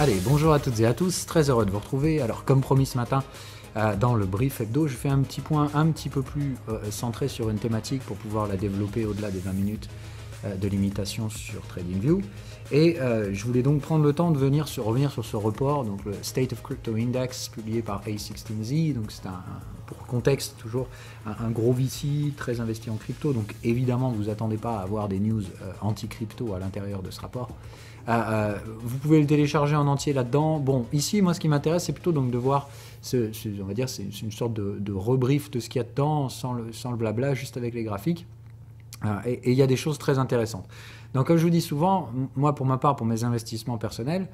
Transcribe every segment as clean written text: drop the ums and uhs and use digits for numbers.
Allez, bonjour à toutes et à tous, très heureux de vous retrouver. Alors comme promis ce matin, dans le brief hebdo, je fais un petit point un petit peu plus centré sur une thématique pour pouvoir la développer au-delà des 20 minutes de limitation sur TradingView. Et je voulais donc prendre le temps de revenir sur ce report, donc le State of Crypto Index publié par A16Z. Donc c'est pour contexte toujours un gros VC très investi en crypto. Donc évidemment, vous attendez pas à avoir des news anti-crypto à l'intérieur de ce rapport. Vous pouvez le télécharger en entier là-dedans. Bon, ici, moi, ce qui m'intéresse, c'est plutôt donc de voir, on va dire, c'est une sorte de rebrief de ce qu'il y a dedans, sans le blabla, juste avec les graphiques. Et il y a des choses très intéressantes. Donc, comme je vous dis souvent, moi, pour ma part, pour mes investissements personnels,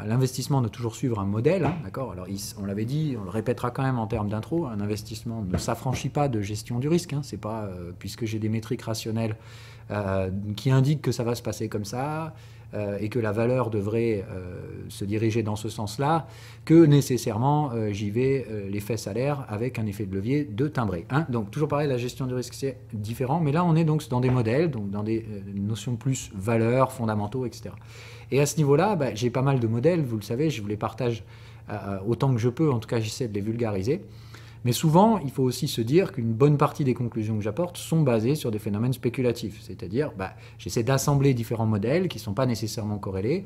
l'investissement doit toujours suivre un modèle, hein, d'accord. Alors, on l'avait dit, on le répétera quand même en termes d'intro, un investissement ne s'affranchit pas de gestion du risque. Hein, c'est pas puisque j'ai des métriques rationnelles qui indiquent que ça va se passer comme ça, et que la valeur devrait se diriger dans ce sens-là, que nécessairement j'y vais les fesses à l'air avec un effet de levier de timbré. Hein. Donc toujours pareil, la gestion du risque c'est différent, mais là on est donc dans des modèles, donc dans des notions plus valeurs, fondamentaux, etc. Et à ce niveau-là, j'ai pas mal de modèles, vous le savez, je vous les partage autant que je peux, en tout cas j'essaie de les vulgariser. Mais souvent, il faut aussi se dire qu'une bonne partie des conclusions que j'apporte sont basées sur des phénomènes spéculatifs. C'est-à-dire, j'essaie d'assembler différents modèles qui ne sont pas nécessairement corrélés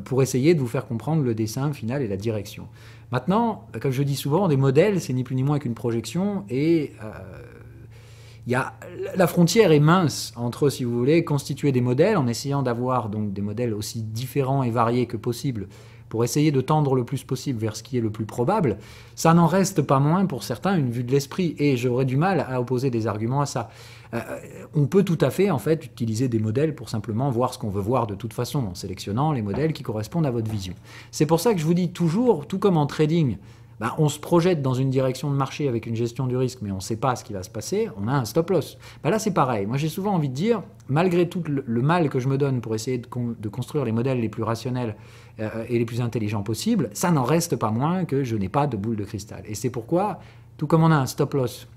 pour essayer de vous faire comprendre le dessin final et la direction. Maintenant, comme je dis souvent, des modèles, c'est ni plus ni moins qu'une projection et la frontière est mince entre, si vous voulez, constituer des modèles en essayant d'avoir donc des modèles aussi différents et variés que possible pour essayer de tendre le plus possible vers ce qui est le plus probable. Ça n'en reste pas moins pour certains une vue de l'esprit et j'aurais du mal à opposer des arguments à ça. On peut tout à fait en fait utiliser des modèles pour simplement voir ce qu'on veut voir de toute façon en sélectionnant les modèles qui correspondent à votre vision. C'est pour ça que je vous dis toujours, tout comme en trading, on se projette dans une direction de marché avec une gestion du risque, mais on ne sait pas ce qui va se passer, on a un stop loss. Là, c'est pareil. Moi, j'ai souvent envie de dire, malgré tout le mal que je me donne pour essayer de construire les modèles les plus rationnels et les plus intelligents possibles, ça n'en reste pas moins que je n'ai pas de boule de cristal. Et c'est pourquoi, tout comme on a un stop loss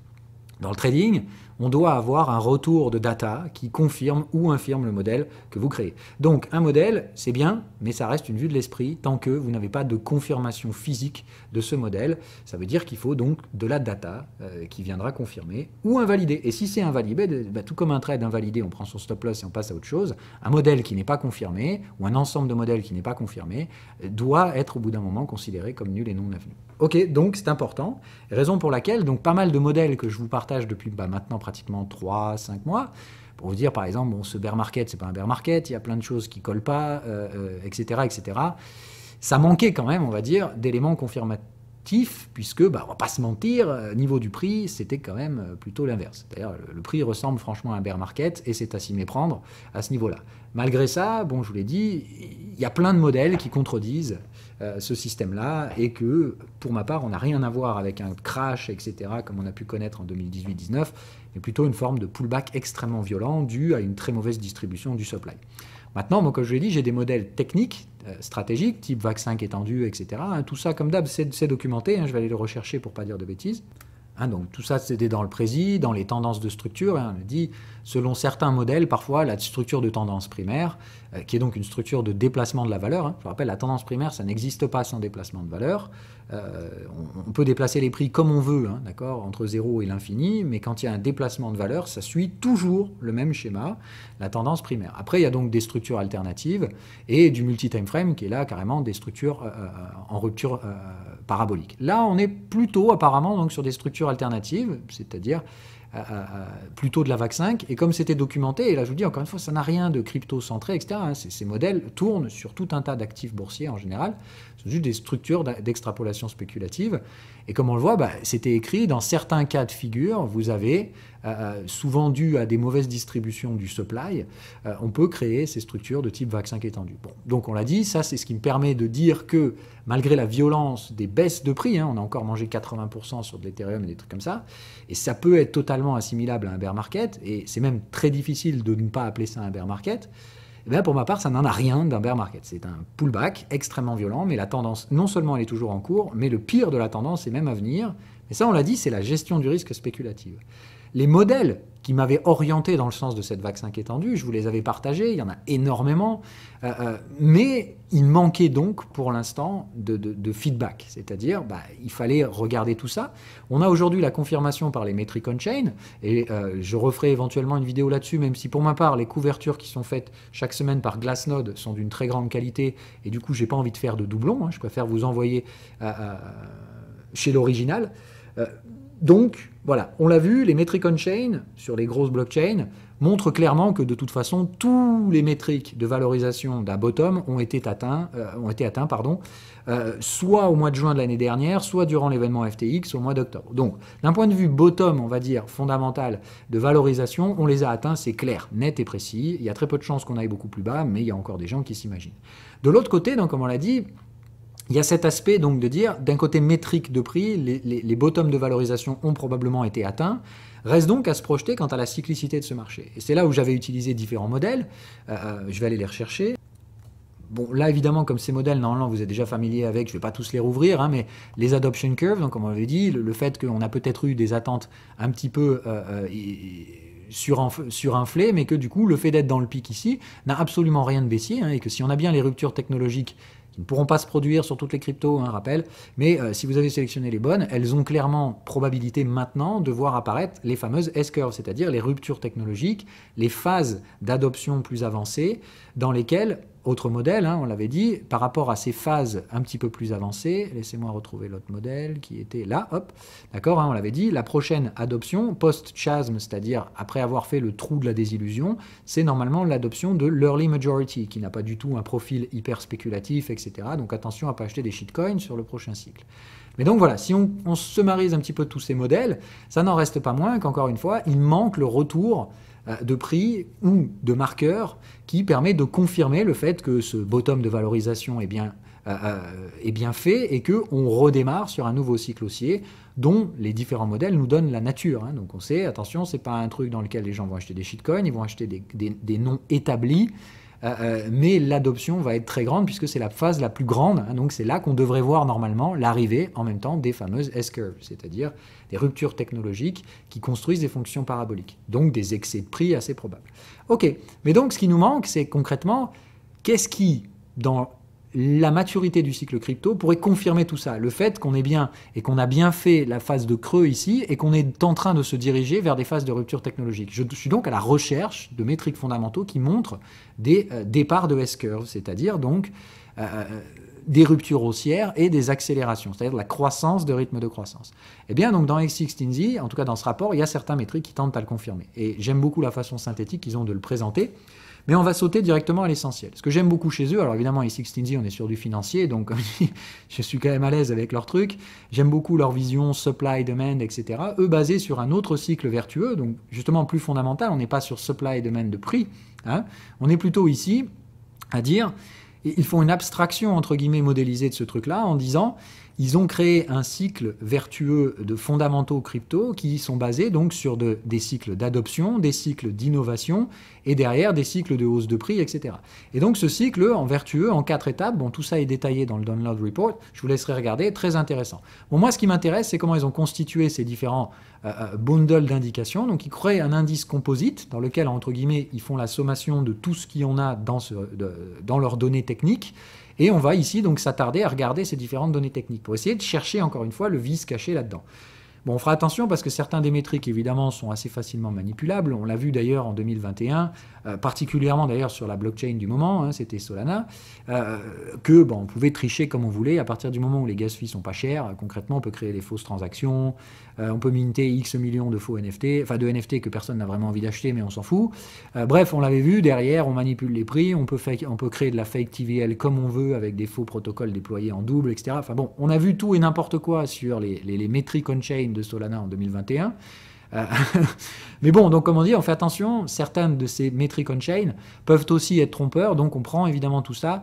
dans le trading, on doit avoir un retour de data qui confirme ou infirme le modèle que vous créez. Donc un modèle, c'est bien, mais ça reste une vue de l'esprit tant que vous n'avez pas de confirmation physique de ce modèle. Ça veut dire qu'il faut donc de la data qui viendra confirmer ou invalider. Et si c'est invalidé, tout comme un trade invalidé, on prend son stop loss et on passe à autre chose, un modèle qui n'est pas confirmé ou un ensemble de modèles qui n'est pas confirmé doit être au bout d'un moment considéré comme nul et non avenu. Ok, donc c'est important. Raison pour laquelle donc pas mal de modèles que je vous partage depuis maintenant pratiquement 3-5 mois, pour vous dire par exemple, ce bear market, c'est pas un bear market, il y a plein de choses qui collent pas, etc., etc. Ça manquait quand même, on va dire, d'éléments confirmatifs, puisque, on va pas se mentir, niveau du prix, c'était quand même plutôt l'inverse. D'ailleurs, le prix ressemble franchement à un bear market, et c'est à s'y méprendre à ce niveau-là. Malgré ça, je vous l'ai dit, il y a plein de modèles qui contredisent ce système-là, et que, pour ma part, on n'a rien à voir avec un crash, etc., comme on a pu connaître en 2018-19, mais plutôt une forme de pullback extrêmement violent dû à une très mauvaise distribution du supply. Maintenant, moi, comme je l'ai dit, j'ai des modèles techniques, stratégiques, type VAC5 étendu, etc. Tout ça, comme d'hab, c'est documenté, je vais aller le rechercher pour ne pas dire de bêtises. Donc tout ça, c'était dans le précis, dans les tendances de structure. On dit, selon certains modèles, parfois, la structure de tendance primaire, qui est donc une structure de déplacement de la valeur. Je vous rappelle, la tendance primaire, ça n'existe pas sans déplacement de valeur. On peut déplacer les prix comme on veut, d'accord, entre 0 et l'infini, mais quand il y a un déplacement de valeur, ça suit toujours le même schéma, la tendance primaire. Après, il y a donc des structures alternatives et du multi-time frame, qui est là carrément des structures en rupture parabolique. Là, on est plutôt apparemment donc, sur des structures alternatives, c'est-à-dire plutôt de la VAC5, et comme c'était documenté, et là je vous dis encore une fois, ça n'a rien de crypto-centré, etc. Ces modèles tournent sur tout un tas d'actifs boursiers en général, ce sont juste des structures d'extrapolation spéculative, et comme on le voit, c'était écrit, dans certains cas de figure, vous avez, souvent dû à des mauvaises distributions du supply, on peut créer ces structures de type VAC5 étendu. Bon, donc on l'a dit, ça c'est ce qui me permet de dire que, malgré la violence des baisses de prix, on a encore mangé 80% sur de l'Ethereum et des trucs comme ça, et ça peut être totalement assimilable à un bear market, et c'est même très difficile de ne pas appeler ça un bear market. Pour ma part, ça n'en a rien d'un bear market. C'est un pullback extrêmement violent, mais la tendance, non seulement elle est toujours en cours, mais le pire de la tendance est même à venir. Et ça, on l'a dit, c'est la gestion du risque spéculative. les modèles qui m'avaient orienté dans le sens de cette vague 5 étendue, je vous les avais partagés, il y en a énormément, mais il manquait donc pour l'instant de feedback, c'est-à-dire il fallait regarder tout ça. On a aujourd'hui la confirmation par les metric on-chain, et je referai éventuellement une vidéo là-dessus, même si pour ma part, les couvertures qui sont faites chaque semaine par Glassnode sont d'une très grande qualité, et du coup, j'ai pas envie de faire de doublons, hein, je préfère vous envoyer chez l'original. Donc, voilà, on l'a vu, les metric on-chain, sur les grosses blockchains, montrent clairement que de toute façon, tous les métriques de valorisation d'un bottom ont été atteints, soit au mois de juin de l'année dernière, soit durant l'événement FTX au mois d'octobre. Donc, d'un point de vue bottom, on va dire, fondamental de valorisation, on les a atteints, c'est clair, net et précis. Il y a très peu de chances qu'on aille beaucoup plus bas, mais il y a encore des gens qui s'imaginent. De l'autre côté, donc, comme on l'a dit, il y a cet aspect donc de dire, d'un côté métrique de prix, les bottoms de valorisation ont probablement été atteints. Reste donc à se projeter quant à la cyclicité de ce marché. Et c'est là où j'avais utilisé différents modèles. Je vais aller les rechercher. Bon, là, évidemment, comme ces modèles, normalement, vous êtes déjà familier avec, je ne vais pas tous les rouvrir, hein, mais les adoption curves, donc comme on l'avait dit, le fait qu'on a peut-être eu des attentes un petit peu surinflées, mais que du coup, le fait d'être dans le pic ici n'a absolument rien de baissier, hein, et que si on a bien les ruptures technologiques qui ne pourront pas se produire sur toutes les cryptos, hein, rappel, mais si vous avez sélectionné les bonnes, elles ont clairement probabilité maintenant de voir apparaître les fameuses S-curves, c'est-à-dire les ruptures technologiques, les phases d'adoption plus avancées, dans lesquelles, autre modèle, hein, on l'avait dit, par rapport à ces phases un petit peu plus avancées, laissez-moi retrouver l'autre modèle qui était là, hop, d'accord, hein, on l'avait dit, la prochaine adoption, post-chasm, c'est-à-dire après avoir fait le trou de la désillusion, c'est normalement l'adoption de l'early majority, qui n'a pas du tout un profil hyper spéculatif, etc. Donc attention à ne pas acheter des shitcoins sur le prochain cycle. Mais donc voilà, si on summarise un petit peu tous ces modèles, ça n'en reste pas moins qu'encore une fois, il manque le retour de prix ou de marqueur qui permet de confirmer le fait que ce bottom de valorisation est bien fait et qu'on redémarre sur un nouveau cycle haussier dont les différents modèles nous donnent la nature. Hein. Donc on sait, attention, c'est pas un truc dans lequel les gens vont acheter des shitcoins, ils vont acheter des noms établis, mais l'adoption va être très grande puisque c'est la phase la plus grande, hein, donc c'est là qu'on devrait voir normalement l'arrivée en même temps des fameuses S-curves, c'est-à-dire des ruptures technologiques qui construisent des fonctions paraboliques, donc des excès de prix assez probables. Ok, mais donc ce qui nous manque, c'est concrètement, qu'est-ce qui, dans la maturité du cycle crypto, pourrait confirmer tout ça, le fait qu'on est bien et qu'on a bien fait la phase de creux ici et qu'on est en train de se diriger vers des phases de rupture technologique. Je suis donc à la recherche de métriques fondamentaux qui montrent des départs de S-curve, c'est-à-dire donc des ruptures haussières et des accélérations, c'est-à-dire la croissance de rythme de croissance. Eh bien, donc dans X16Z, en tout cas dans ce rapport, il y a certains métriques qui tentent à le confirmer. Et j'aime beaucoup la façon synthétique qu'ils ont de le présenter. Mais on va sauter directement à l'essentiel. Ce que j'aime beaucoup chez eux, alors évidemment, X16Z, on est sur du financier, donc comme je dis, je suis quand même à l'aise avec leur truc. J'aime beaucoup leur vision supply, demand, etc. Eux, basés sur un autre cycle vertueux, donc justement plus fondamental, on n'est pas sur supply, demand de prix. Hein. On est plutôt ici à dire, ils font une abstraction, entre guillemets, modélisée de ce truc-là, en disant, ils ont créé un cycle vertueux de fondamentaux crypto qui sont basés donc sur des cycles d'adoption, des cycles d'innovation et derrière des cycles de hausse de prix, etc. Et donc ce cycle en vertueux, en 4 étapes, bon, tout ça est détaillé dans le Download Report, je vous laisserai regarder, très intéressant. Bon, moi ce qui m'intéresse, c'est comment ils ont constitué ces différents bundles d'indications. Donc ils créent un indice composite dans lequel, entre guillemets, ils font la sommation de tout ce qu'il y en a dans leurs données techniques. Et on va ici donc s'attarder à regarder ces différentes données techniques pour essayer de chercher encore une fois le vice caché là-dedans. Bon, on fera attention parce que certains des métriques évidemment sont assez facilement manipulables. On l'a vu d'ailleurs en 2021, particulièrement d'ailleurs sur la blockchain du moment, hein, c'était Solana, que bon, on pouvait tricher comme on voulait. À partir du moment où les gas fees sont pas chers, concrètement on peut créer des fausses transactions, on peut minter X millions de faux NFT, enfin de NFT que personne n'a vraiment envie d'acheter mais on s'en fout. Bref, on l'avait vu, derrière on manipule les prix, on peut créer de la fake TVL comme on veut avec des faux protocoles déployés en double, etc. Enfin bon, on a vu tout et n'importe quoi sur les métriques on-chain de Solana en 2021. Mais bon, donc comme on dit, on fait attention, certaines de ces métriques on-chain peuvent aussi être trompeurs, donc on prend évidemment tout ça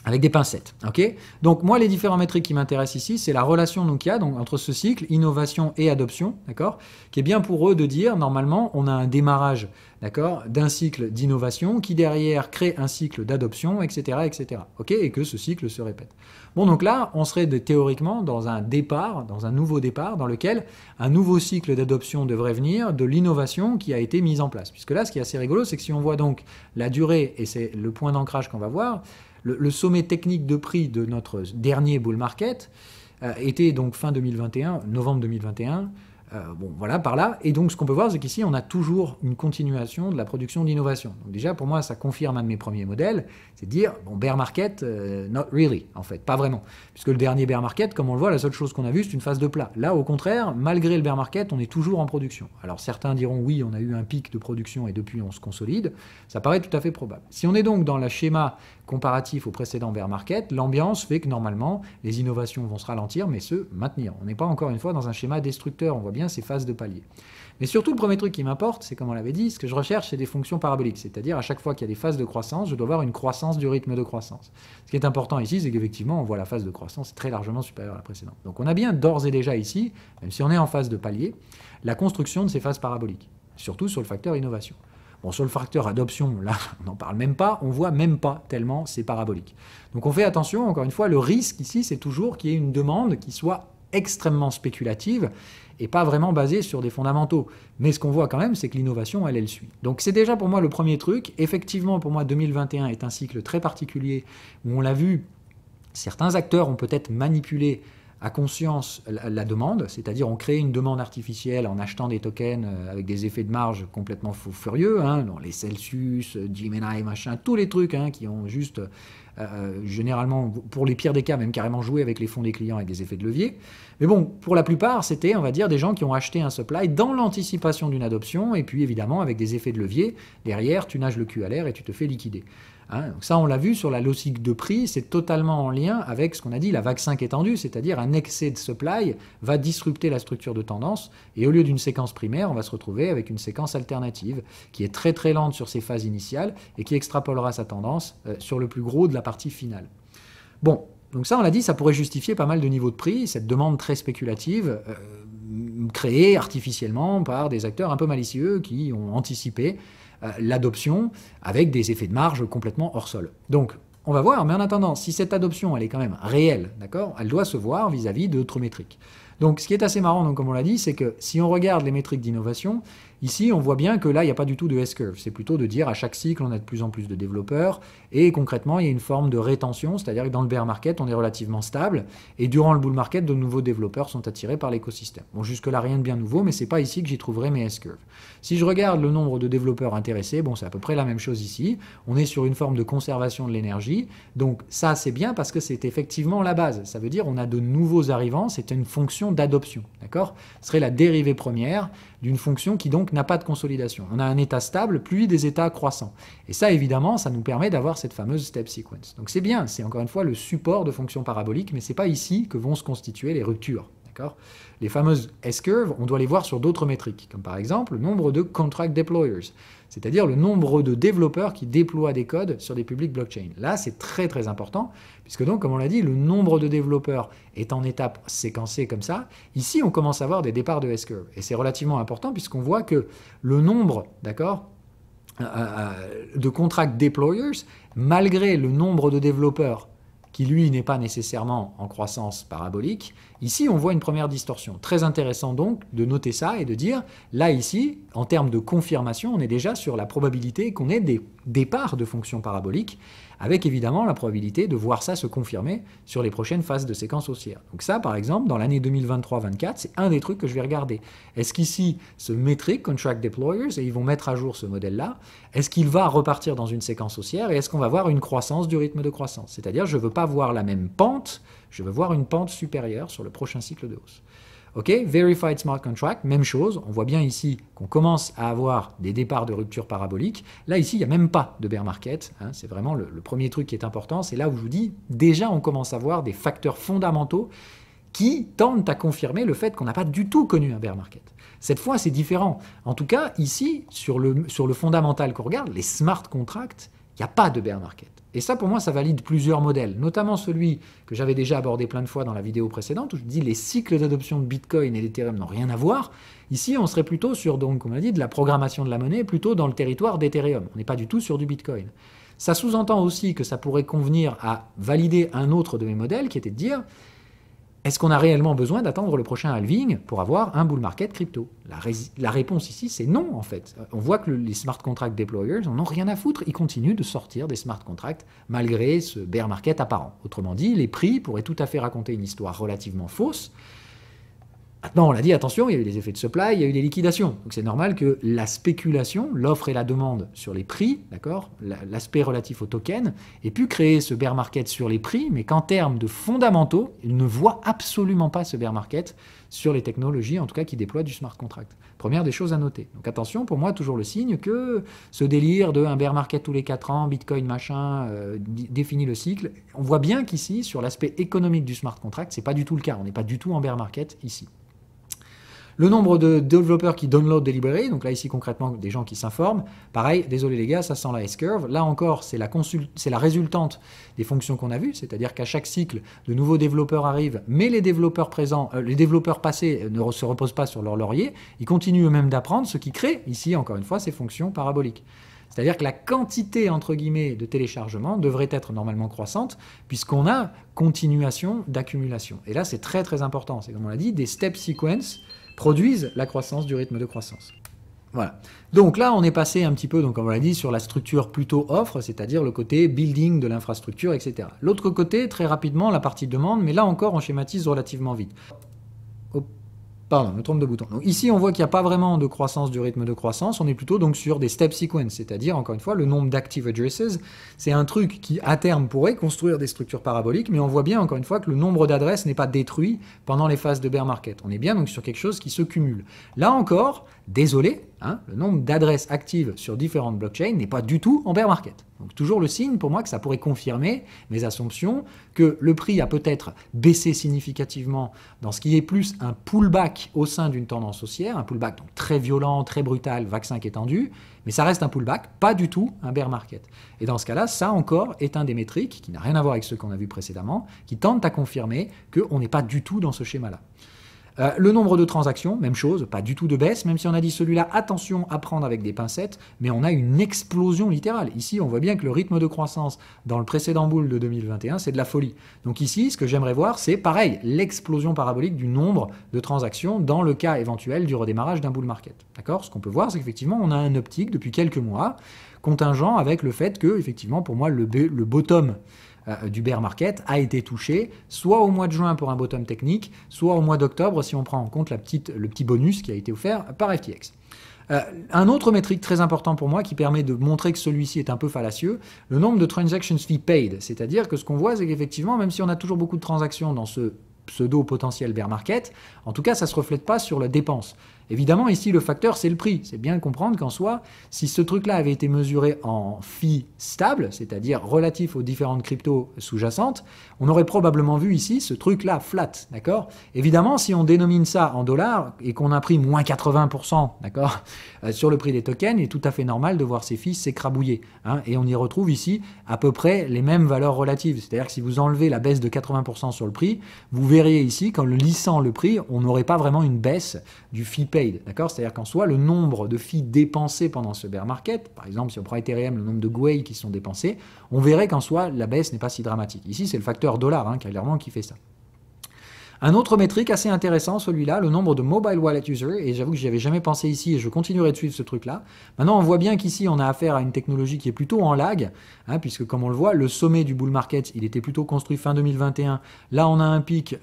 avec des pincettes. Okay, donc moi, les différents métriques qui m'intéressent ici, c'est la relation donc, qu'il y a donc, entre ce cycle, innovation et adoption, d'accord, qui est bien pour eux de dire, normalement, on a un démarrage d'un cycle d'innovation qui derrière crée un cycle d'adoption, etc., etc. Okay, et que ce cycle se répète. Bon, donc là, on serait théoriquement dans un départ, dans un nouveau départ, dans lequel un nouveau cycle d'adoption devrait venir de l'innovation qui a été mise en place. Puisque là, ce qui est assez rigolo, c'est que si on voit donc la durée, et c'est le point d'ancrage qu'on va voir, le sommet technique de prix de notre dernier bull market était donc fin 2021, novembre 2021, bon, voilà, par là. Et donc, ce qu'on peut voir, c'est qu'ici, on a toujours une continuation de la production d'innovation. Donc déjà, pour moi, ça confirme un de mes premiers modèles, c'est de dire, bon, bear market, not really, en fait, pas vraiment. Puisque le dernier bear market, comme on le voit, la seule chose qu'on a vue, c'est une phase de plat. Là, au contraire, malgré le bear market, on est toujours en production. Alors, certains diront, oui, on a eu un pic de production et depuis, on se consolide. Ça paraît tout à fait probable. Si on est donc dans le schéma comparatif au précédent bear market, l'ambiance fait que, normalement, les innovations vont se ralentir, mais se maintenir. On n'est pas, encore une fois, dans un schéma destructeur. On voit bien ces phases de palier. Mais surtout, le premier truc qui m'importe, c'est comme on l'avait dit, ce que je recherche, c'est des fonctions paraboliques. C'est-à-dire, à chaque fois qu'il y a des phases de croissance, je dois avoir une croissance du rythme de croissance. Ce qui est important ici, c'est qu'effectivement, on voit la phase de croissance très largement supérieure à la précédente. Donc on a bien d'ores et déjà ici, même si on est en phase de palier, la construction de ces phases paraboliques. Surtout sur le facteur innovation. Bon, sur le facteur adoption, là, on n'en parle même pas, on voit même pas tellement c'est parabolique. Donc on fait attention, encore une fois, le risque ici, c'est toujours qu'il y ait une demande qui soit extrêmement spéculative et pas vraiment basée sur des fondamentaux. Mais ce qu'on voit quand même, c'est que l'innovation, elle suit. Donc c'est déjà pour moi le premier truc. Effectivement, pour moi, 2021 est un cycle très particulier où on l'a vu, certains acteurs ont peut-être manipulé à conscience la demande, c'est-à-dire on crée une demande artificielle en achetant des tokens avec des effets de marge complètement furieux, hein, dans les Celsius, Gemini, machin, tous les trucs hein, qui ont juste, généralement, pour les pires des cas, même carrément joué avec les fonds des clients avec des effets de levier. Mais bon, pour la plupart, c'était, on va dire, des gens qui ont acheté un supply dans l'anticipation d'une adoption, et puis évidemment, avec des effets de levier, derrière, tu nages le cul à l'air et tu te fais liquider. Hein, donc ça, on l'a vu sur la logique de prix, c'est totalement en lien avec ce qu'on a dit, la vague 5 étendue, c'est-à-dire un excès de supply va disrupter la structure de tendance, et au lieu d'une séquence primaire, on va se retrouver avec une séquence alternative qui est très très lente sur ses phases initiales et qui extrapolera sa tendance sur le plus gros de la partie finale. Bon, donc ça, on l'a dit, ça pourrait justifier pas mal de niveaux de prix, cette demande très spéculative, créée artificiellement par des acteurs un peu malicieux qui ont anticipé l'adoption avec des effets de marge complètement hors sol. Donc, on va voir, mais en attendant, si cette adoption, elle est quand même réelle, d'accord, elle doit se voir vis-à-vis d'autres métriques. Donc, ce qui est assez marrant, donc, comme on l'a dit, c'est que si on regarde les métriques d'innovation, ici, on voit bien que là, il n'y a pas du tout de S-curve. C'est plutôt de dire à chaque cycle, on a de plus en plus de développeurs, et concrètement, il y a une forme de rétention, c'est-à-dire que dans le bear market, on est relativement stable, et durant le bull market, de nouveaux développeurs sont attirés par l'écosystème. Bon, jusque-là, rien de bien nouveau, mais c'est pas ici que j'y trouverai mes S-curves. Si je regarde le nombre de développeurs intéressés, bon, c'est à peu près la même chose ici. On est sur une forme de conservation de l'énergie, donc ça, c'est bien parce que c'est effectivement la base. Ça veut dire on a de nouveaux arrivants, c'est une fonction d'adoption, d'accord ? Ce serait la dérivée première d'une fonction qui donc n'a pas de consolidation. On a un état stable, puis des états croissants. Et ça, évidemment, ça nous permet d'avoir cette fameuse step sequence. Donc c'est bien, c'est encore une fois le support de fonctions paraboliques, mais ce n'est pas ici que vont se constituer les ruptures. Les fameuses S-curves, on doit les voir sur d'autres métriques, comme par exemple le nombre de contract deployers, c'est-à-dire le nombre de développeurs qui déploient des codes sur des publics blockchain. Là, c'est très très important, puisque donc, comme on l'a dit, le nombre de développeurs est en étape séquencée comme ça. Ici, on commence à avoir des départs de S-curve, et c'est relativement important, puisqu'on voit que le nombre, de contract deployers, malgré le nombre de développeurs qui lui n'est pas nécessairement en croissance parabolique, ici on voit une première distorsion. Très intéressant donc de noter ça et de dire, là ici, en termes de confirmation, on est déjà sur la probabilité qu'on ait des départs de fonctions paraboliques, avec évidemment la probabilité de voir ça se confirmer sur les prochaines phases de séquence haussière. Donc ça, par exemple, dans l'année 2023-24, c'est un des trucs que je vais regarder. Est-ce qu'ici, ce métrique, Contract Deployers, et ils vont mettre à jour ce modèle-là, est-ce qu'il va repartir dans une séquence haussière et est-ce qu'on va voir une croissance du rythme de croissance? C'est-à-dire, je ne veux pas voir la même pente, je veux voir une pente supérieure sur le prochain cycle de hausse. Ok, Verified Smart Contract, même chose. On voit bien ici qu'on commence à avoir des départs de rupture parabolique. Là, ici, il n'y a même pas de bear market. Hein, c'est vraiment le premier truc qui est important. C'est là où je vous dis, déjà, on commence à voir des facteurs fondamentaux qui tendent à confirmer le fait qu'on n'a pas du tout connu un bear market. Cette fois, c'est différent. En tout cas, ici, sur le fondamental qu'on regarde, les smart contracts, Il n'y a pas de bear market. Et ça, pour moi, ça valide plusieurs modèles, notamment celui que j'avais déjà abordé plein de fois dans la vidéo précédente, où je dis les cycles d'adoption de Bitcoin et d'Ethereum n'ont rien à voir. Ici, on serait plutôt sur, donc, comme on a dit, de la programmation de la monnaie, plutôt dans le territoire d'Ethereum. On n'est pas du tout sur du Bitcoin. Ça sous-entend aussi que ça pourrait convenir à valider un autre de mes modèles, qui était de dire, est-ce qu'on a réellement besoin d'attendre le prochain halving pour avoir un bull market crypto? La réponse ici, c'est non, en fait. On voit que les smart contract deployers n'en ont rien à foutre. Ils continuent de sortir des smart contracts malgré ce bear market apparent. Autrement dit, les prix pourraient tout à fait raconter une histoire relativement fausse. Maintenant, on l'a dit, attention, il y a eu des effets de supply, il y a eu des liquidations. Donc c'est normal que la spéculation, l'offre et la demande sur les prix, d'accord, l'aspect relatif au token, ait pu créer ce bear market sur les prix, mais qu'en termes de fondamentaux, ils ne voient absolument pas ce bear market sur les technologies, en tout cas qui déploient du smart contract. Première des choses à noter. Donc attention, pour moi, toujours le signe que ce délire de un bear market tous les 4 ans, Bitcoin machin, définit le cycle. On voit bien qu'ici, sur l'aspect économique du smart contract, c'est pas du tout le cas. On n'est pas du tout en bear market ici. Le nombre de développeurs qui download deliberate, donc là ici concrètement des gens qui s'informent, pareil, désolé les gars, ça sent la S-curve. Là encore, c'est la résultante des fonctions qu'on a vues, c'est-à-dire qu'à chaque cycle, de nouveaux développeurs arrivent, mais les développeurs passés ne se reposent pas sur leur laurier, ils continuent eux-mêmes d'apprendre, ce qui crée ici, encore une fois, ces fonctions paraboliques. C'est-à-dire que la quantité, entre guillemets, de téléchargement devrait être normalement croissante, puisqu'on a continuation d'accumulation. Et là, c'est très très important. C'est comme on l'a dit, des step sequence produisent la croissance du rythme de croissance. Voilà. Donc là, on est passé un petit peu, donc comme on l'a dit, sur la structure plutôt offre, c'est-à-dire le côté building de l'infrastructure, etc. L'autre côté, très rapidement, la partie demande, mais là encore, on schématise relativement vite. Pardon, je me trompe de bouton. Donc ici, on voit qu'il n'y a pas vraiment de croissance du rythme de croissance. On est plutôt donc sur des step sequence, c'est-à-dire, encore une fois, le nombre d'active addresses. C'est un truc qui, à terme, pourrait construire des structures paraboliques, mais on voit bien, encore une fois, que le nombre d'adresses n'est pas détruit pendant les phases de bear market. On est bien donc sur quelque chose qui se cumule. Là encore, désolé, hein, le nombre d'adresses actives sur différentes blockchains n'est pas du tout en bear market. Donc toujours le signe pour moi que ça pourrait confirmer mes assumptions, que le prix a peut-être baissé significativement dans ce qui est plus un pullback au sein d'une tendance haussière, un pullback donc très violent, très brutal, vaccin qui est tendu, mais ça reste un pullback, pas du tout un bear market. Et dans ce cas-là, ça encore est un des métriques qui n'a rien à voir avec ceux qu'on a vus précédemment, qui tentent à confirmer qu'on n'est pas du tout dans ce schéma-là. Le nombre de transactions, même chose, pas du tout de baisse, même si on a dit celui-là, attention à prendre avec des pincettes, mais on a une explosion littérale. Ici, on voit bien que le rythme de croissance dans le précédent bull de 2021, c'est de la folie. Donc ici, ce que j'aimerais voir, c'est pareil, l'explosion parabolique du nombre de transactions dans le cas éventuel du redémarrage d'un bull market. D'accord ? Ce qu'on peut voir, c'est qu'effectivement, on a un uptick depuis quelques mois, contingent avec le fait que, effectivement, pour moi, le bottom du bear market a été touché, soit au mois de juin pour un bottom technique, soit au mois d'octobre si on prend en compte le petit bonus qui a été offert par FTX. Un autre métrique très important pour moi qui permet de montrer que celui-ci est un peu fallacieux, le nombre de transactions fee paid, c'est-à-dire que ce qu'on voit c'est qu'effectivement, même si on a toujours beaucoup de transactions dans ce pseudo-potentiel bear market, en tout cas ça ne se reflète pas sur la dépense. Évidemment, ici, le facteur, c'est le prix. C'est bien comprendre qu'en soi, si ce truc-là avait été mesuré en fee stable, c'est-à-dire relatif aux différentes cryptos sous-jacentes, on aurait probablement vu ici ce truc-là flat, d'accord ? Évidemment, si on dénomine ça en dollars et qu'on imprime moins 80%, d'accord, sur le prix des tokens, il est tout à fait normal de voir ces fees s'écrabouiller. Hein, et on y retrouve ici à peu près les mêmes valeurs relatives. C'est-à-dire que si vous enlevez la baisse de 80% sur le prix, vous verriez ici qu'en lissant le prix, on n'aurait pas vraiment une baisse du fee paid. D'accord ? C'est-à-dire qu'en soi, le nombre de fees dépensés pendant ce bear market, par exemple, si on prend Ethereum, le nombre de GUI qui sont dépensés, on verrait qu'en soi, la baisse n'est pas si dramatique. Ici, c'est le facteur dollar, hein, clairement, qui fait ça. Un autre métrique assez intéressant, celui-là, le nombre de mobile wallet users, et j'avoue que j'y avais jamais pensé ici et je continuerai de suivre ce truc-là. Maintenant, on voit bien qu'ici, on a affaire à une technologie qui est plutôt en lag, hein, puisque comme on le voit, le sommet du bull market, il était plutôt construit fin 2021. Là, on a un pic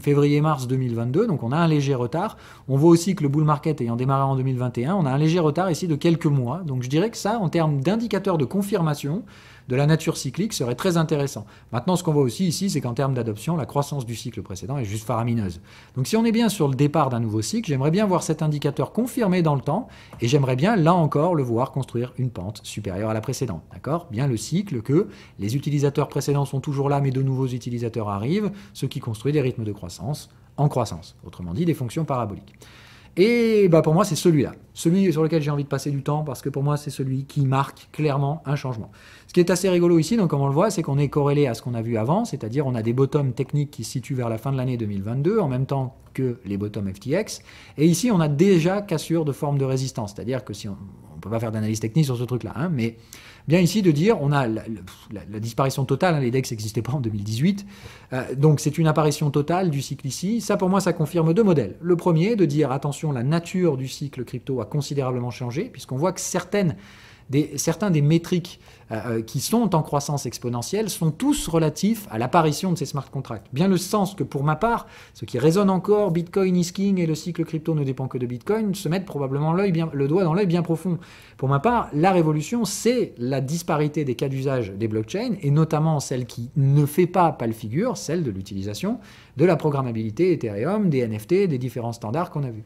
février-mars 2022, donc on a un léger retard. On voit aussi que le bull market ayant démarré en 2021, on a un léger retard ici de quelques mois. Donc je dirais que ça, en termes d'indicateurs de confirmation, de la nature cyclique serait très intéressant. Maintenant, ce qu'on voit aussi ici, c'est qu'en termes d'adoption, la croissance du cycle précédent est juste faramineuse. Donc si on est bien sur le départ d'un nouveau cycle, j'aimerais bien voir cet indicateur confirmé dans le temps, et j'aimerais bien, là encore, le voir construire une pente supérieure à la précédente. D'accord ? Bien le cycle que les utilisateurs précédents sont toujours là, mais de nouveaux utilisateurs arrivent, ce qui construit des rythmes de croissance en croissance. Autrement dit, des fonctions paraboliques. Et bah pour moi, c'est celui-là. Celui sur lequel j'ai envie de passer du temps, parce que pour moi, c'est celui qui marque clairement un changement. Ce qui est assez rigolo ici, donc comme on le voit, c'est qu'on est corrélé à ce qu'on a vu avant, c'est-à-dire on a des bottoms techniques qui se situent vers la fin de l'année 2022, en même temps que les bottoms FTX. Et ici, on a déjà cassure de forme de résistance, c'est-à-dire que si on ne peut pas faire d'analyse technique sur ce truc-là, hein, mais bien ici de dire, on a la disparition totale, hein, les DEX n'existaient pas en 2018, donc c'est une apparition totale du cycle ici. Ça, pour moi, ça confirme deux modèles. Le premier, de dire, attention, la nature du cycle crypto a considérablement changé, puisqu'on voit que certains des métriques qui sont en croissance exponentielle sont tous relatifs à l'apparition de ces smart contracts. Bien le sens que pour ma part, ce qui résonne encore, Bitcoin is king et le cycle crypto ne dépend que de Bitcoin, se mettent probablement le doigt dans l'œil bien profond. Pour ma part, la révolution, c'est la disparité des cas d'usage des blockchains, et notamment celle qui ne fait pas le figure, celle de l'utilisation de la programmabilité Ethereum, des NFT, des différents standards qu'on a vus.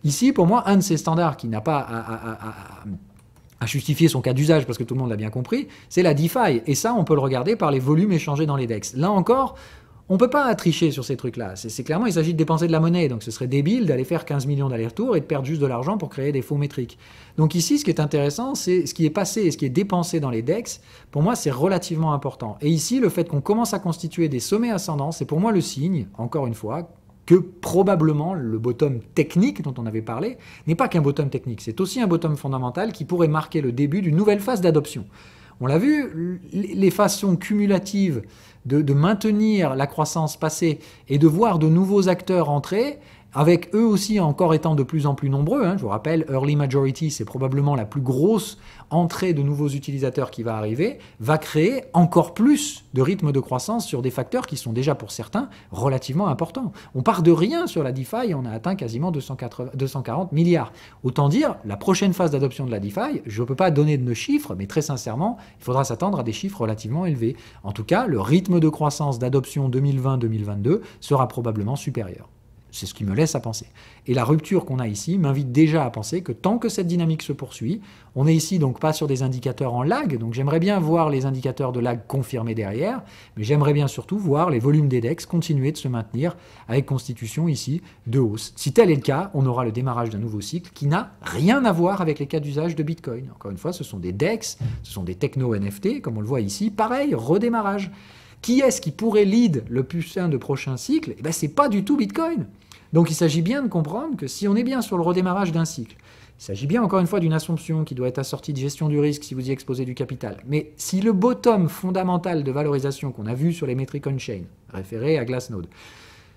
Ici, pour moi, un de ces standards qui n'a pas à justifier son cas d'usage, parce que tout le monde l'a bien compris, c'est la DeFi. Et ça, on peut le regarder par les volumes échangés dans les DEX. Là encore, on ne peut pas tricher sur ces trucs-là. C'est clairement, il s'agit de dépenser de la monnaie. Donc ce serait débile d'aller faire 15 millions d'allers-retours et de perdre juste de l'argent pour créer des faux métriques. Donc ici, ce qui est intéressant, c'est ce qui est passé et ce qui est dépensé dans les DEX. Pour moi, c'est relativement important. Et ici, le fait qu'on commence à constituer des sommets ascendants, c'est pour moi le signe, encore une fois, que probablement le bottom technique dont on avait parlé n'est pas qu'un bottom technique, c'est aussi un bottom fondamental qui pourrait marquer le début d'une nouvelle phase d'adoption. On l'a vu, les façons cumulatives de maintenir la croissance passée et de voir de nouveaux acteurs entrer, avec eux aussi encore étant de plus en plus nombreux. Je vous rappelle, Early Majority, c'est probablement la plus grosse entrée de nouveaux utilisateurs qui va arriver, va créer encore plus de rythme de croissance sur des facteurs qui sont déjà pour certains relativement importants. On part de rien sur la DeFi et on a atteint quasiment 240 milliards. Autant dire, la prochaine phase d'adoption de la DeFi, je ne peux pas donner de chiffres, mais très sincèrement, il faudra s'attendre à des chiffres relativement élevés. En tout cas, le rythme de croissance d'adoption 2020-2022 sera probablement supérieur. C'est ce qui me laisse à penser. Et la rupture qu'on a ici m'invite déjà à penser que tant que cette dynamique se poursuit, on est ici donc pas sur des indicateurs en lag, donc j'aimerais bien voir les indicateurs de lag confirmés derrière, mais j'aimerais bien surtout voir les volumes des DEX continuer de se maintenir avec constitution ici de hausse. Si tel est le cas, on aura le démarrage d'un nouveau cycle qui n'a rien à voir avec les cas d'usage de Bitcoin. Encore une fois, ce sont des DEX, ce sont des techno-NFT, comme on le voit ici, pareil, redémarrage. Qui est-ce qui pourrait lead le putain de prochain cycle? Eh bien, c'est pas du tout Bitcoin. Donc il s'agit bien de comprendre que si on est bien sur le redémarrage d'un cycle, il s'agit bien encore une fois d'une assumption qui doit être assortie de gestion du risque si vous y exposez du capital. Mais si le bottom fondamental de valorisation qu'on a vu sur les métriques on-chain, référés à Glassnode,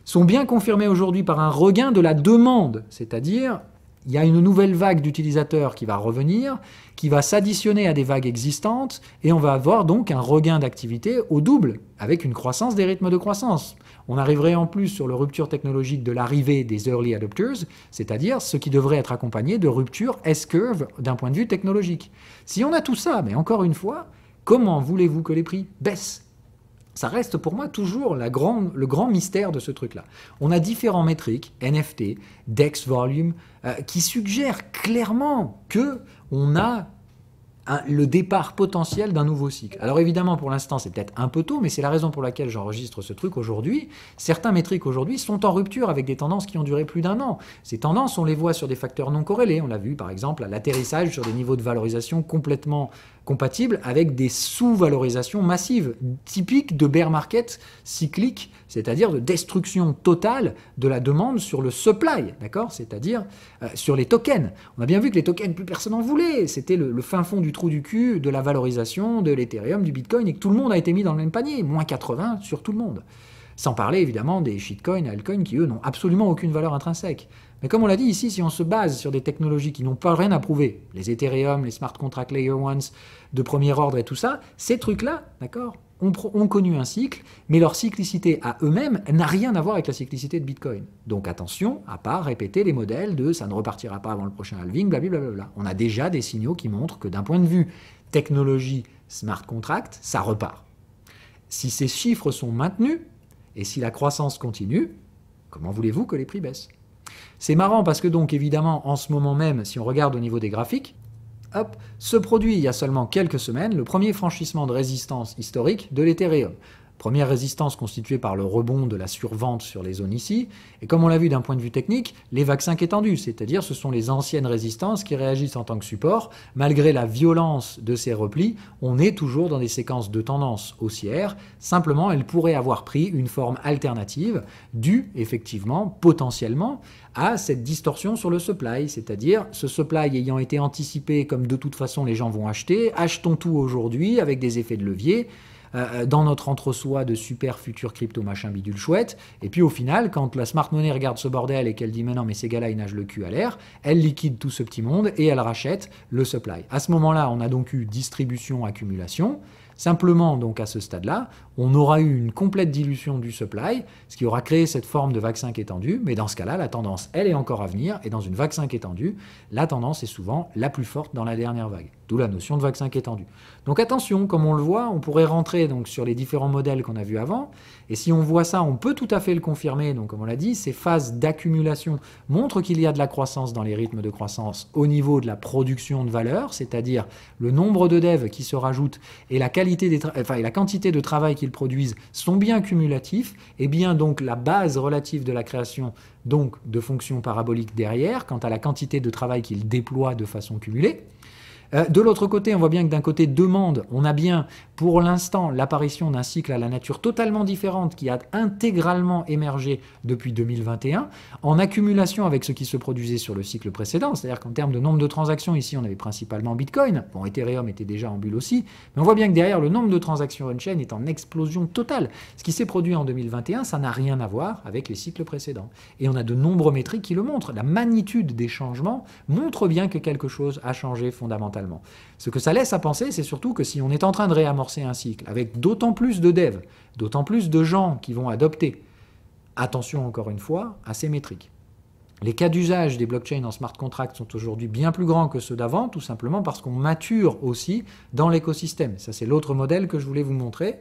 sont bien confirmés aujourd'hui par un regain de la demande, c'est-à-dire il y a une nouvelle vague d'utilisateurs qui va revenir, qui va s'additionner à des vagues existantes, et on va avoir donc un regain d'activité au double, avec une croissance des rythmes de croissance. On arriverait en plus sur la rupture technologique de l'arrivée des early adopters, c'est-à-dire ce qui devrait être accompagné de rupture S-curve d'un point de vue technologique. Si on a tout ça, mais encore une fois, comment voulez-vous que les prix baissent ? Ça reste pour moi toujours le grand mystère de ce truc-là. On a différents métriques, NFT, DEX volume, qui suggèrent clairement qu'on a le départ potentiel d'un nouveau cycle. Alors évidemment, pour l'instant, c'est peut-être un peu tôt, mais c'est la raison pour laquelle j'enregistre ce truc aujourd'hui. Certains métriques aujourd'hui sont en rupture avec des tendances qui ont duré plus d'un an. Ces tendances, on les voit sur des facteurs non corrélés. On l'a vu, par exemple, à l'atterrissage sur des niveaux de valorisation complètement compatibles avec des sous-valorisations massives, typiques de bear market cyclique, c'est-à-dire de destruction totale de la demande sur le supply, d'accord ? C'est-à-dire sur les tokens. On a bien vu que les tokens, plus personne n'en voulait. C'était le fin fond du trou du cul de la valorisation de l'Ethereum, du Bitcoin, et que tout le monde a été mis dans le même panier, moins 80 sur tout le monde. Sans parler évidemment des shitcoins et altcoins qui, eux, n'ont absolument aucune valeur intrinsèque. Mais comme on l'a dit ici, si on se base sur des technologies qui n'ont pas rien à prouver, les Ethereum, les smart contract layer ones de premier ordre et tout ça, ces trucs-là, d'accord, ont connu un cycle, mais leur cyclicité à eux-mêmes n'a rien à voir avec la cyclicité de Bitcoin. Donc attention à pas répéter les modèles de ça ne repartira pas avant le prochain halving, blablabla. On a déjà des signaux qui montrent que d'un point de vue technologie smart contract, ça repart. Si ces chiffres sont maintenus, et si la croissance continue, comment voulez-vous que les prix baissent ? C'est marrant parce que donc évidemment en ce moment même, si on regarde au niveau des graphiques, se produit il y a seulement quelques semaines le premier franchissement de résistance historique de l'Ethereum. Première résistance constituée par le rebond de la survente sur les zones ici. Et comme on l'a vu d'un point de vue technique, les vagues 5 étendues, c'est-à-dire ce sont les anciennes résistances qui réagissent en tant que support. Malgré la violence de ces replis, on est toujours dans des séquences de tendance haussière. Simplement, elles pourraient avoir pris une forme alternative due, effectivement, potentiellement, à cette distorsion sur le supply, c'est-à-dire ce supply ayant été anticipé comme de toute façon les gens vont acheter, achetons tout aujourd'hui avec des effets de levier, dans notre entre-soi de super futur crypto machin bidule chouette, et puis au final, quand la smart money regarde ce bordel et qu'elle dit mais non mais ces gars-là ils nagent le cul à l'air, elle liquide tout ce petit monde et elle rachète le supply. À ce moment-là, on a donc eu distribution, accumulation. Simplement, donc à ce stade-là, on aura eu une complète dilution du supply, ce qui aura créé cette forme de vague 5 étendue, mais dans ce cas-là, la tendance, elle est encore à venir, et dans une vague 5 étendue, la tendance est souvent la plus forte dans la dernière vague, d'où la notion de vague 5 étendue. Donc attention, comme on le voit, on pourrait rentrer donc sur les différents modèles qu'on a vus avant, et si on voit ça, on peut tout à fait le confirmer, donc comme on l'a dit, ces phases d'accumulation montrent qu'il y a de la croissance dans les rythmes de croissance au niveau de la production de valeur, c'est-à-dire le nombre de devs qui se rajoutent et la quantité de travail qu'ils produisent sont bien cumulatifs, et bien donc la base relative de la création donc de fonctions paraboliques derrière, quant à la quantité de travail qu'ils déploient de façon cumulée. De l'autre côté, on voit bien que d'un côté demande, on a bien pour l'instant l'apparition d'un cycle à la nature totalement différente qui a intégralement émergé depuis 2021, en accumulation avec ce qui se produisait sur le cycle précédent, c'est-à-dire qu'en termes de nombre de transactions, ici on avait principalement Bitcoin, bon Ethereum était déjà en bulle aussi, mais on voit bien que derrière le nombre de transactions on-chain est en explosion totale. Ce qui s'est produit en 2021, ça n'a rien à voir avec les cycles précédents. Et on a de nombreux métriques qui le montrent. La magnitude des changements montre bien que quelque chose a changé fondamentalement. Ce que ça laisse à penser, c'est surtout que si on est en train de réamorcer un cycle avec d'autant plus de devs, d'autant plus de gens qui vont adopter, attention encore une fois à ces métriques. Les cas d'usage des blockchains en smart contracts sont aujourd'hui bien plus grands que ceux d'avant, tout simplement parce qu'on mature aussi dans l'écosystème. Ça, c'est l'autre modèle que je voulais vous montrer.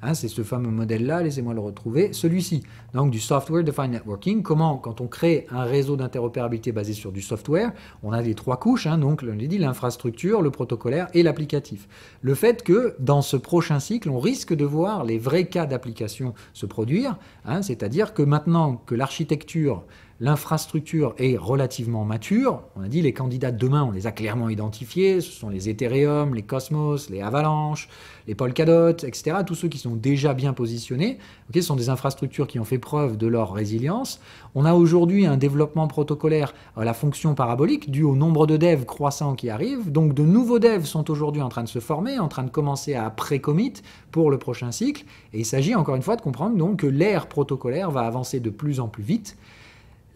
Hein, c'est ce fameux modèle-là, laissez-moi le retrouver, celui-ci, donc du Software Defined Networking. Comment, quand on crée un réseau d'interopérabilité basé sur du software, on a les trois couches, hein, donc on l'a dit, l'infrastructure, le protocolaire et l'applicatif. Le fait que dans ce prochain cycle, on risque de voir les vrais cas d'application se produire, hein, c'est-à-dire que maintenant que l'architecture, l'infrastructure est relativement mature. On a dit les candidats de demain, on les a clairement identifiés. Ce sont les Ethereum, les Cosmos, les Avalanche, les Polkadot, etc. Tous ceux qui sont déjà bien positionnés. Okay, ce sont des infrastructures qui ont fait preuve de leur résilience. On a aujourd'hui un développement protocolaire à la fonction parabolique dû au nombre de devs croissant qui arrivent. Donc de nouveaux devs sont aujourd'hui en train de se former, en train de commencer à pré-commit pour le prochain cycle. Et il s'agit encore une fois de comprendre donc que l'ère protocolaire va avancer de plus en plus vite.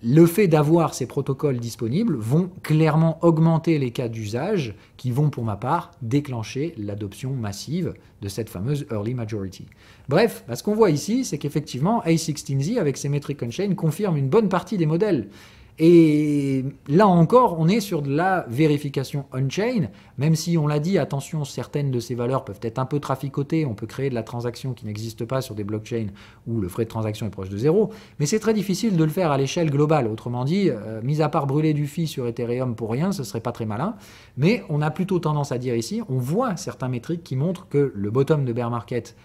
Le fait d'avoir ces protocoles disponibles vont clairement augmenter les cas d'usage qui vont, pour ma part, déclencher l'adoption massive de cette fameuse early majority. Bref, ce qu'on voit ici, c'est qu'effectivement, A16Z, avec ses métriques on-chain, confirme une bonne partie des modèles. Et là encore, on est sur de la vérification on-chain, même si on l'a dit, attention, certaines de ces valeurs peuvent être un peu traficotées, on peut créer de la transaction qui n'existe pas sur des blockchains où le frais de transaction est proche de zéro, mais c'est très difficile de le faire à l'échelle globale. Autrement dit, mis à part brûler du fee sur Ethereum pour rien, ce serait pas très malin, mais on a plutôt tendance à dire ici, on voit certains métriques qui montrent que le bottom de bear market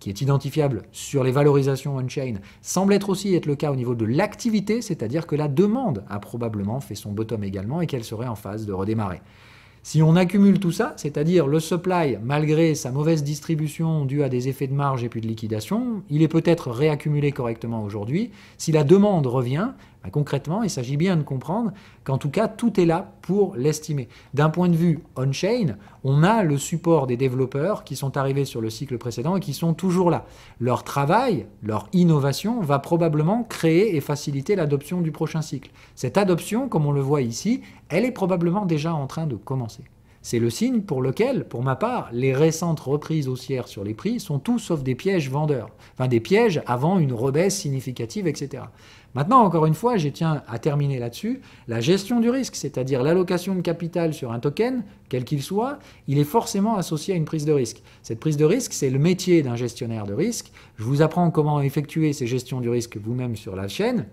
qui est identifiable sur les valorisations on-chain, semble aussi être le cas au niveau de l'activité, c'est-à-dire que la demande a probablement fait son bottom également et qu'elle serait en phase de redémarrer. Si on accumule tout ça, c'est-à-dire le supply, malgré sa mauvaise distribution due à des effets de marge et puis de liquidation, il est peut-être réaccumulé correctement aujourd'hui. Si la demande revient, concrètement, il s'agit bien de comprendre qu'en tout cas, tout est là pour l'estimer. D'un point de vue on-chain, on a le support des développeurs qui sont arrivés sur le cycle précédent et qui sont toujours là. Leur travail, leur innovation va probablement créer et faciliter l'adoption du prochain cycle. Cette adoption, comme on le voit ici, elle est probablement déjà en train de commencer. C'est le signe pour lequel, pour ma part, les récentes reprises haussières sur les prix sont tout sauf des pièges vendeurs. Enfin, des pièges avant une rebaisse significative, etc. Maintenant, encore une fois, je tiens à terminer là-dessus. La gestion du risque, c'est-à-dire l'allocation de capital sur un token, quel qu'il soit, il est forcément associé à une prise de risque. Cette prise de risque, c'est le métier d'un gestionnaire de risque. Je vous apprends comment effectuer ces gestions du risque vous-même sur la chaîne.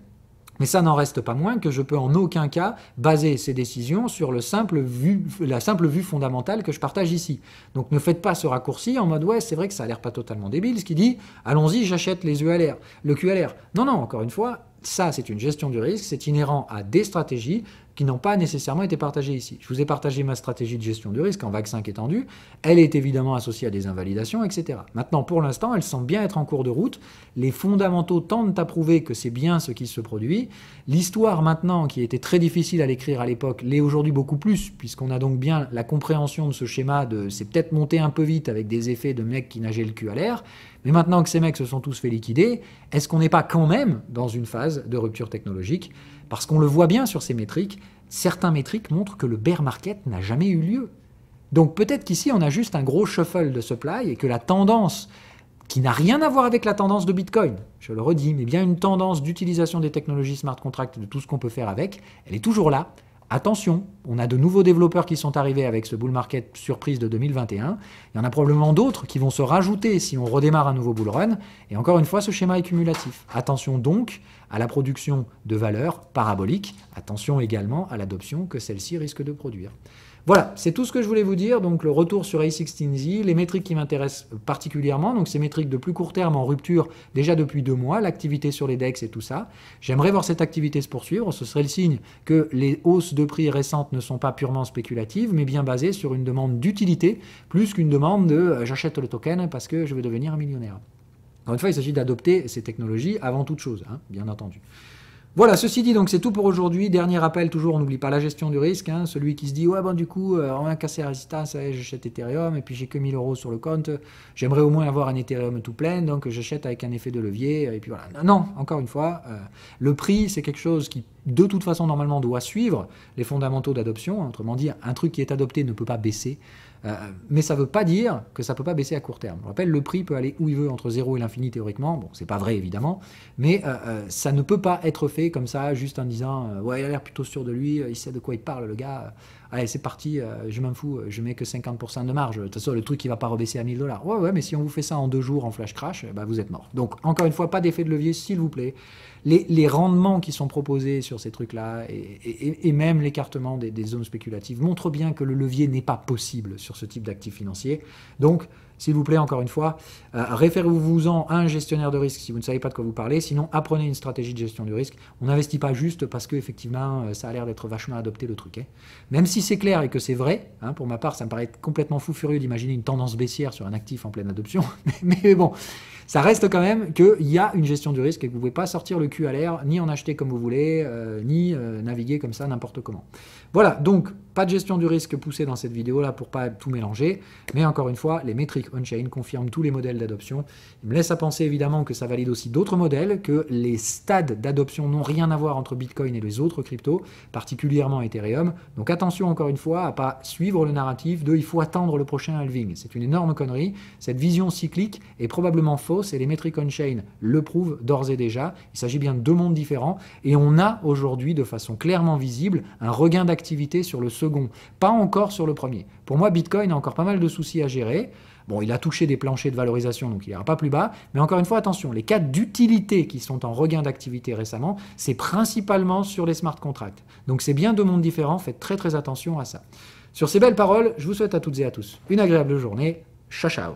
Mais ça n'en reste pas moins que je peux en aucun cas baser ces décisions sur la simple vue fondamentale que je partage ici. Donc ne faites pas ce raccourci en mode ouais, c'est vrai que ça a l'air pas totalement débile, ce qui dit allons-y, j'achète les ULR, le QLR. Non, non, encore une fois, ça c'est une gestion du risque, c'est inhérent à des stratégies qui n'ont pas nécessairement été partagées ici. Je vous ai partagé ma stratégie de gestion du risque en vague 5 étendue. Elle est évidemment associée à des invalidations, etc. Maintenant, pour l'instant, elle semble bien être en cours de route. Les fondamentaux tendent à prouver que c'est bien ce qui se produit. L'histoire maintenant, qui était très difficile à l'écrire à l'époque, l'est aujourd'hui beaucoup plus, puisqu'on a donc bien la compréhension de ce schéma de c'est peut-être monté un peu vite avec des effets de mecs qui nageaient le cul à l'air. Mais maintenant que ces mecs se sont tous fait liquider, est-ce qu'on n'est pas quand même dans une phase de rupture technologique? Parce qu'on le voit bien sur ces métriques, certains métriques montrent que le bear market n'a jamais eu lieu. Donc peut-être qu'ici on a juste un gros shuffle de supply et que la tendance, qui n'a rien à voir avec la tendance de Bitcoin, je le redis, mais bien une tendance d'utilisation des technologies smart contracts, de tout ce qu'on peut faire avec, elle est toujours là. Attention, on a de nouveaux développeurs qui sont arrivés avec ce bull market surprise de 2021. Il y en a probablement d'autres qui vont se rajouter si on redémarre un nouveau bull run. Et encore une fois, ce schéma est cumulatif. Attention donc à la production de valeur parabolique. Attention également à l'adoption que celle-ci risque de produire. Voilà, c'est tout ce que je voulais vous dire. Donc le retour sur A16Z, les métriques qui m'intéressent particulièrement, donc ces métriques de plus court terme en rupture déjà depuis 2 mois, l'activité sur les DEX et tout ça. J'aimerais voir cette activité se poursuivre. Ce serait le signe que les hausses de prix récentes ne sont pas purement spéculatives, mais bien basées sur une demande d'utilité, plus qu'une demande de j'achète le token parce que je veux devenir un millionnaire. Encore une fois, il s'agit d'adopter ces technologies avant toute chose, hein, bien entendu. Voilà, ceci dit, donc c'est tout pour aujourd'hui. Dernier rappel, toujours, on n'oublie pas la gestion du risque. Hein, celui qui se dit, ouais, bon, du coup, on a cassé la résistance, j'achète Ethereum, et puis j'ai que 1000 € sur le compte. J'aimerais au moins avoir un Ethereum tout plein, donc j'achète avec un effet de levier, et puis voilà. Non, encore une fois, le prix, c'est quelque chose qui, de toute façon, normalement, doit suivre les fondamentaux d'adoption. Autrement dit, un truc qui est adopté ne peut pas baisser. Mais ça ne veut pas dire que ça ne peut pas baisser à court terme. Je rappelle, le prix peut aller où il veut, entre 0 et l'infini théoriquement. Bon, c'est pas vrai évidemment, mais ça ne peut pas être fait comme ça, juste en disant ouais, il a l'air plutôt sûr de lui, il sait de quoi il parle, le gars. Allez, c'est parti, je m'en fous, je mets que 50% de marge. De toute façon, le truc, il va pas rebaisser à 1000 $. Ouais, mais si on vous fait ça en 2 jours en flash crash, bah, vous êtes mort. Donc, encore une fois, pas d'effet de levier, s'il vous plaît. Les rendements qui sont proposés sur ces trucs-là et même l'écartement des zones spéculatives montrent bien que le levier n'est pas possible sur ce type d'actifs financiers. Donc, s'il vous plaît, encore une fois, référez-vous-en à un gestionnaire de risque si vous ne savez pas de quoi vous parlez. Sinon, apprenez une stratégie de gestion du risque. On n'investit pas juste parce que effectivement, ça a l'air d'être vachement adopté le truc. Hein. Même si c'est clair et que c'est vrai, hein, pour ma part, ça me paraît complètement fou furieux d'imaginer une tendance baissière sur un actif en pleine adoption. Mais bon, ça reste quand même qu'il y a une gestion du risque et que vous ne pouvez pas sortir le cul à l'air, ni en acheter comme vous voulez, ni naviguer comme ça n'importe comment. Voilà, donc pas de gestion du risque poussée dans cette vidéo-là pour pas tout mélanger. Mais encore une fois, les métriques on-chain confirment tous les modèles d'adoption. Il me laisse à penser évidemment que ça valide aussi d'autres modèles, que les stades d'adoption n'ont rien à voir entre Bitcoin et les autres cryptos, particulièrement Ethereum. Donc attention encore une fois à pas suivre le narratif de il faut attendre le prochain halving. C'est une énorme connerie. Cette vision cyclique est probablement fausse et les métriques on-chain le prouvent d'ores et déjà. Il s'agit bien de 2 mondes différents et on a aujourd'hui de façon clairement visible un regain d'activité sur le second, pas encore sur le premier. Pour moi, Bitcoin a encore pas mal de soucis à gérer. Bon, il a touché des planchers de valorisation, donc il n'ira pas plus bas. Mais encore une fois, attention, les cas d'utilité qui sont en regain d'activité récemment, c'est principalement sur les smart contracts. Donc c'est bien 2 mondes différents, faites très très attention à ça. Sur ces belles paroles, je vous souhaite à toutes et à tous une agréable journée. Ciao, ciao.